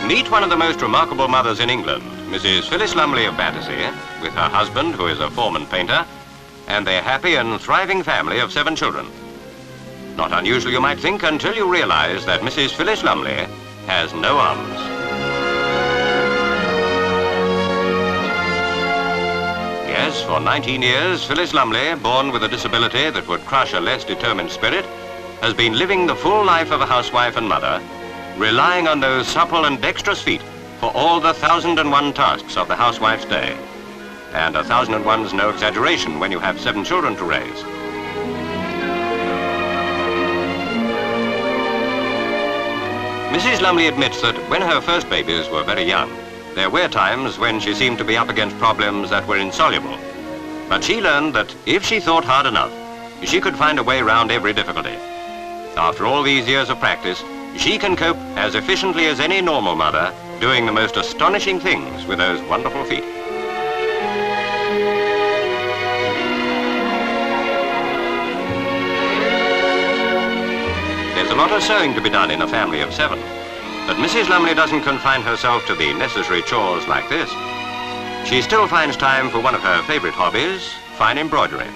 Meet one of the most remarkable mothers in England, Mrs Phyllis Lumley of Battersea, with her husband, who is a foreman painter, and their happy and thriving family of 7 children. Not unusual, you might think, until you realize that Mrs Phyllis Lumley has no arms. Yes, for 19 years, Phyllis Lumley, born with a disability that would crush a less determined spirit, has been living the full life of a housewife and mother, relying on those supple and dexterous feet for all the 1,001 tasks of the housewife's day. And 1,001's no exaggeration when you have 7 children to raise. Mrs Lumley admits that when her first babies were very young, there were times when she seemed to be up against problems that were insoluble. But she learned that if she thought hard enough, she could find a way around every difficulty. After all these years of practice, she can cope as efficiently as any normal mother, doing the most astonishing things with those wonderful feet. There's a lot of sewing to be done in a family of 7, but Mrs Lumley doesn't confine herself to the necessary chores like this. She still finds time for one of her favorite hobbies, fine embroidery.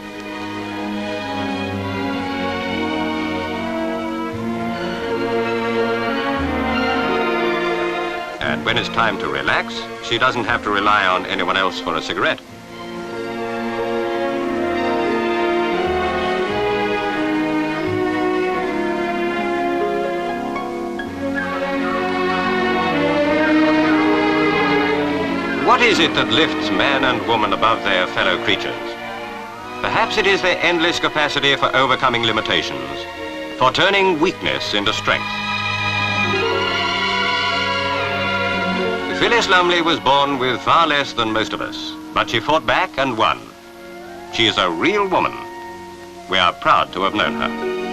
And when it's time to relax, she doesn't have to rely on anyone else for a cigarette. What is it that lifts man and woman above their fellow creatures? Perhaps it is their endless capacity for overcoming limitations, for turning weakness into strength. Phyllis Lumley was born with far less than most of us, but she fought back and won. She is a real woman. We are proud to have known her.